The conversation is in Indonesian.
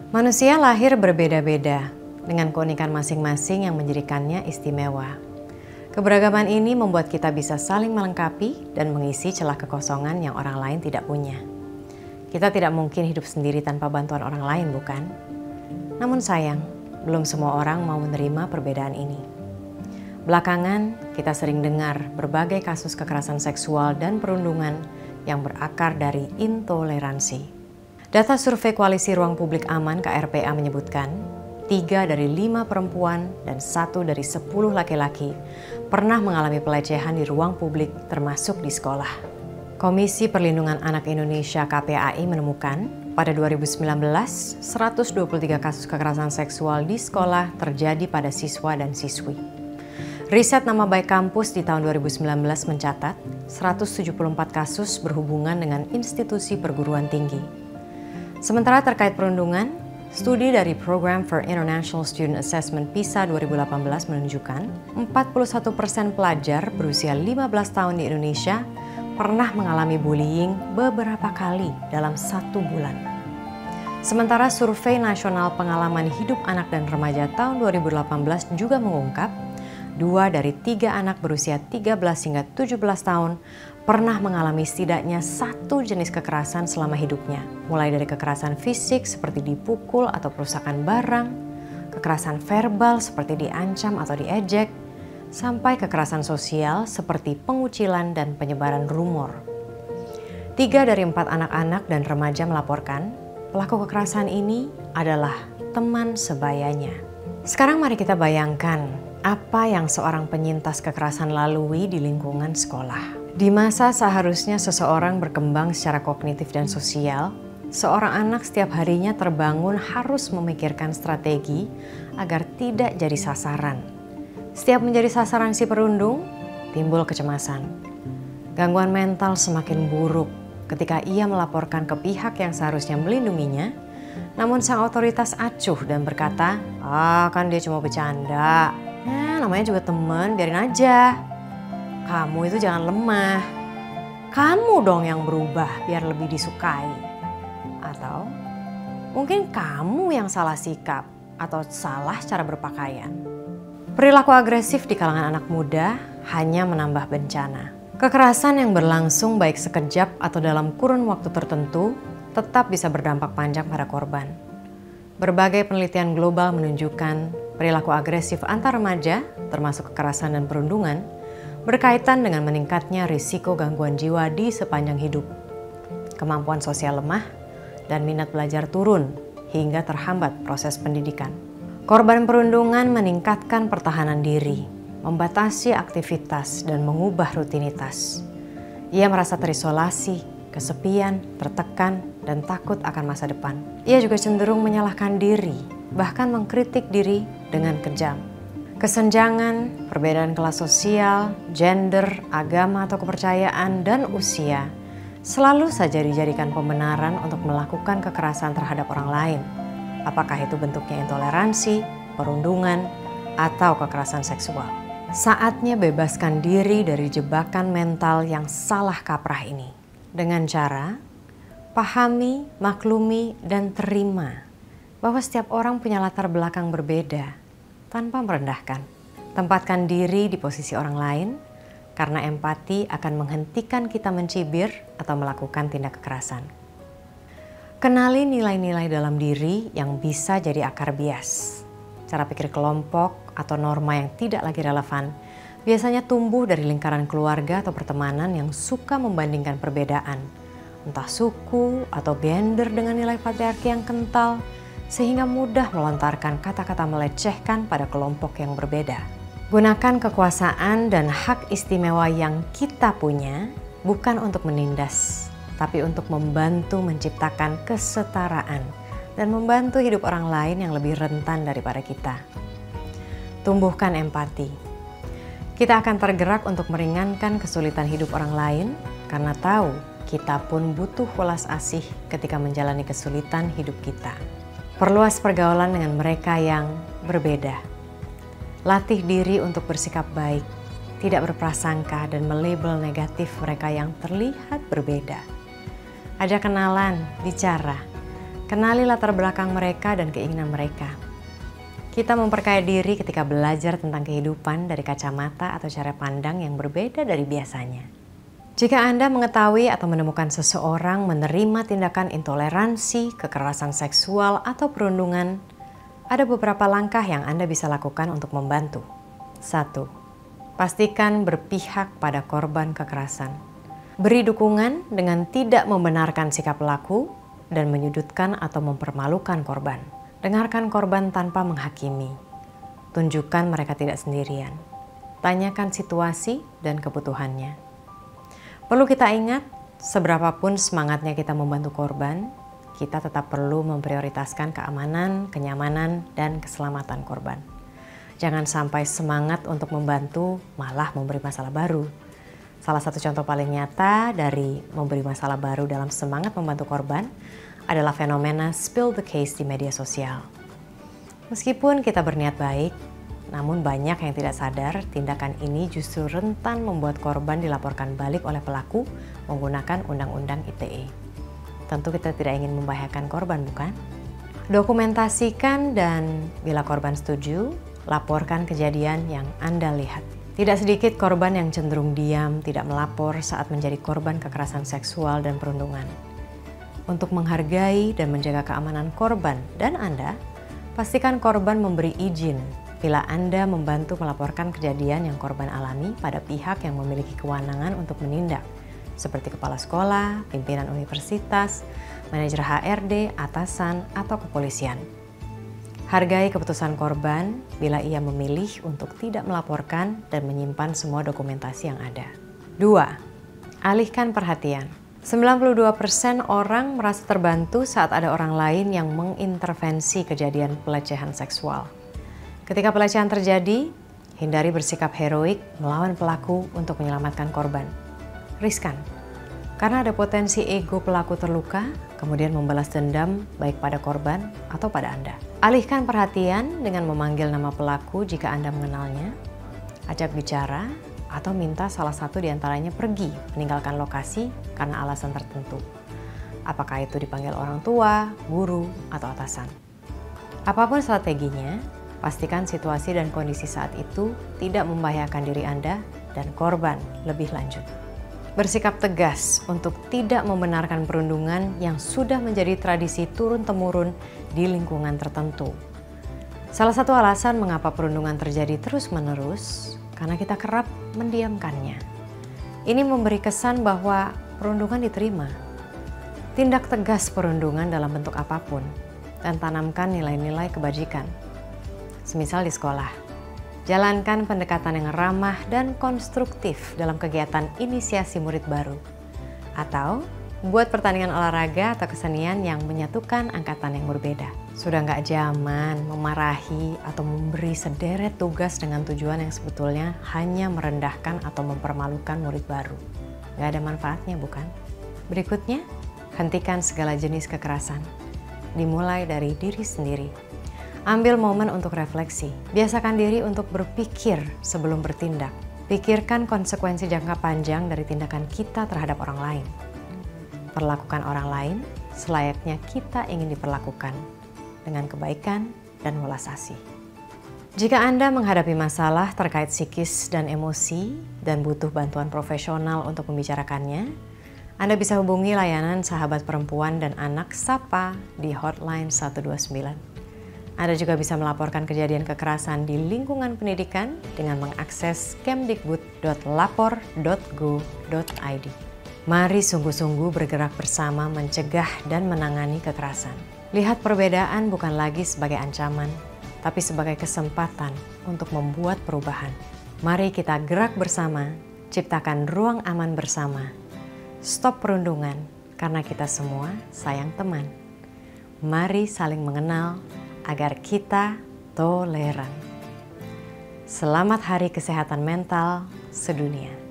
Manusia lahir berbeda-beda, dengan keunikan masing-masing yang menjadikannya istimewa. Keberagaman ini membuat kita bisa saling melengkapi dan mengisi celah kekosongan yang orang lain tidak punya. Kita tidak mungkin hidup sendiri tanpa bantuan orang lain, bukan? Namun sayang, belum semua orang mau menerima perbedaan ini. Belakangan, kita sering dengar berbagai kasus kekerasan seksual dan perundungan yang berakar dari intoleransi. Data survei Koalisi Ruang Publik Aman (KRPA) menyebutkan 3 dari 5 perempuan dan 1 dari 10 laki-laki pernah mengalami pelecehan di ruang publik termasuk di sekolah. Komisi Perlindungan Anak Indonesia (KPAI) menemukan pada 2019, 123 kasus kekerasan seksual di sekolah terjadi pada siswa dan siswi. Riset Nama Baik Kampus di tahun 2019 mencatat 174 kasus berhubungan dengan institusi perguruan tinggi. Sementara terkait perundungan, studi dari Program for International Student Assessment PISA 2018 menunjukkan 41% pelajar berusia 15 tahun di Indonesia pernah mengalami bullying beberapa kali dalam 1 bulan. Sementara Survei Nasional Pengalaman Hidup Anak dan Remaja tahun 2018 juga mengungkap 2 dari 3 anak berusia 13 hingga 17 tahun pernah mengalami setidaknya 1 jenis kekerasan selama hidupnya. Mulai dari kekerasan fisik seperti dipukul atau perusakan barang, kekerasan verbal seperti diancam atau diejek, sampai kekerasan sosial seperti pengucilan dan penyebaran rumor. 3 dari 4 anak-anak dan remaja melaporkan pelaku kekerasan ini adalah teman sebayanya. Sekarang mari kita bayangkan apa yang seorang penyintas kekerasan lalui di lingkungan sekolah. Di masa seharusnya seseorang berkembang secara kognitif dan sosial, seorang anak setiap harinya terbangun harus memikirkan strategi agar tidak jadi sasaran. Setiap menjadi sasaran si perundung, timbul kecemasan. Gangguan mental semakin buruk ketika ia melaporkan ke pihak yang seharusnya melindunginya, namun sang otoritas acuh dan berkata, kan dia cuma bercanda. Namanya juga teman, biarin aja. Kamu itu jangan lemah. Kamu dong yang berubah biar lebih disukai. Atau mungkin kamu yang salah sikap atau salah cara berpakaian. Perilaku agresif di kalangan anak muda hanya menambah bencana. Kekerasan yang berlangsung baik sekejap atau dalam kurun waktu tertentu tetap bisa berdampak panjang pada korban. Berbagai penelitian global menunjukkan perilaku agresif antar remaja, termasuk kekerasan dan perundungan, berkaitan dengan meningkatnya risiko gangguan jiwa di sepanjang hidup. Kemampuan sosial lemah dan minat belajar turun hingga terhambat proses pendidikan. Korban perundungan meningkatkan pertahanan diri, membatasi aktivitas dan mengubah rutinitas. Ia merasa terisolasi, kesepian, tertekan, dan takut akan masa depan. Ia juga cenderung menyalahkan diri, bahkan mengkritik diri dengan kejam. Kesenjangan, perbedaan kelas sosial, gender, agama atau kepercayaan, dan usia selalu saja dijadikan pembenaran untuk melakukan kekerasan terhadap orang lain. Apakah itu bentuknya intoleransi, perundungan, atau kekerasan seksual. Saatnya bebaskan diri dari jebakan mental yang salah kaprah ini. Dengan cara pahami, maklumi, dan terima bahwa setiap orang punya latar belakang berbeda. Tanpa merendahkan, tempatkan diri di posisi orang lain karena empati akan menghentikan kita mencibir atau melakukan tindak kekerasan. Kenali nilai-nilai dalam diri yang bisa jadi akar bias. Cara pikir kelompok atau norma yang tidak lagi relevan biasanya tumbuh dari lingkaran keluarga atau pertemanan yang suka membandingkan perbedaan, entah suku atau gender dengan nilai patriarki yang kental, sehingga mudah melontarkan kata-kata melecehkan pada kelompok yang berbeda. Gunakan kekuasaan dan hak istimewa yang kita punya bukan untuk menindas, tapi untuk membantu menciptakan kesetaraan dan membantu hidup orang lain yang lebih rentan daripada kita. Tumbuhkan empati. Kita akan tergerak untuk meringankan kesulitan hidup orang lain karena tahu kita pun butuh welas asih ketika menjalani kesulitan hidup kita. Perluas pergaulan dengan mereka yang berbeda. Latih diri untuk bersikap baik, tidak berprasangka dan melabel negatif mereka yang terlihat berbeda. Ajak kenalan, bicara, Kenali latar belakang mereka dan keinginan mereka. Kita memperkaya diri ketika belajar tentang kehidupan dari kacamata atau cara pandang yang berbeda dari biasanya. Jika Anda mengetahui atau menemukan seseorang menerima tindakan intoleransi, kekerasan seksual, atau perundungan, ada beberapa langkah yang Anda bisa lakukan untuk membantu. 1. Pastikan berpihak pada korban kekerasan. Beri dukungan dengan tidak membenarkan sikap pelaku dan menyudutkan atau mempermalukan korban. Dengarkan korban tanpa menghakimi. Tunjukkan mereka tidak sendirian. Tanyakan situasi dan kebutuhannya. Perlu kita ingat, seberapapun semangatnya kita membantu korban, kita tetap perlu memprioritaskan keamanan, kenyamanan, dan keselamatan korban. Jangan sampai semangat untuk membantu malah memberi masalah baru. Salah satu contoh paling nyata dari memberi masalah baru dalam semangat membantu korban adalah fenomena spill the case di media sosial. Meskipun kita berniat baik, namun banyak yang tidak sadar tindakan ini justru rentan membuat korban dilaporkan balik oleh pelaku menggunakan Undang-Undang ITE. Tentu kita tidak ingin membahayakan korban, bukan? Dokumentasikan dan bila korban setuju, laporkan kejadian yang Anda lihat. Tidak sedikit korban yang cenderung diam, tidak melapor saat menjadi korban kekerasan seksual dan perundungan. Untuk menghargai dan menjaga keamanan korban dan Anda, pastikan korban memberi izin bila Anda membantu melaporkan kejadian yang korban alami pada pihak yang memiliki kewenangan untuk menindak, seperti kepala sekolah, pimpinan universitas, manajer HRD, atasan, atau kepolisian. Hargai keputusan korban bila ia memilih untuk tidak melaporkan dan menyimpan semua dokumentasi yang ada. 2. Alihkan perhatian. 92% orang merasa terbantu saat ada orang lain yang mengintervensi kejadian pelecehan seksual. Ketika pelecehan terjadi, hindari bersikap heroik melawan pelaku untuk menyelamatkan korban. Riskan, karena ada potensi ego pelaku terluka, kemudian membalas dendam baik pada korban atau pada Anda. Alihkan perhatian dengan memanggil nama pelaku jika Anda mengenalnya, ajak bicara, atau minta salah satu di antaranya pergi meninggalkan lokasi karena alasan tertentu. Apakah itu dipanggil orang tua, guru, atau atasan. Apapun strateginya, pastikan situasi dan kondisi saat itu tidak membahayakan diri Anda dan korban lebih lanjut. Bersikap tegas untuk tidak membenarkan perundungan yang sudah menjadi tradisi turun-temurun di lingkungan tertentu. Salah satu alasan mengapa perundungan terjadi terus-menerus karena kita kerap mendiamkannya. Ini memberi kesan bahwa perundungan diterima. Tindak tegas perundungan dalam bentuk apapun dan tanamkan nilai-nilai kebajikan. Semisal di sekolah, jalankan pendekatan yang ramah dan konstruktif dalam kegiatan inisiasi murid baru. Atau buat pertandingan olahraga atau kesenian yang menyatukan angkatan yang berbeda. Sudah nggak zaman memarahi atau memberi sederet tugas dengan tujuan yang sebetulnya hanya merendahkan atau mempermalukan murid baru. Nggak ada manfaatnya, bukan? Berikutnya, hentikan segala jenis kekerasan. Dimulai dari diri sendiri. Ambil momen untuk refleksi. Biasakan diri untuk berpikir sebelum bertindak. Pikirkan konsekuensi jangka panjang dari tindakan kita terhadap orang lain. Perlakukan orang lain selayaknya kita ingin diperlakukan, dengan kebaikan dan welas asih. Jika Anda menghadapi masalah terkait psikis dan emosi dan butuh bantuan profesional untuk membicarakannya, Anda bisa hubungi layanan sahabat perempuan dan anak SAPA di hotline 129. Anda juga bisa melaporkan kejadian kekerasan di lingkungan pendidikan dengan mengakses kemdikbud.lapor.go.id. Mari sungguh-sungguh bergerak bersama mencegah dan menangani kekerasan. Lihat perbedaan bukan lagi sebagai ancaman, tapi sebagai kesempatan untuk membuat perubahan. Mari kita gerak bersama, ciptakan ruang aman bersama. Stop perundungan, karena kita semua sayang teman. Mari saling mengenal agar kita toleran. Selamat Hari Kesehatan Mental Sedunia.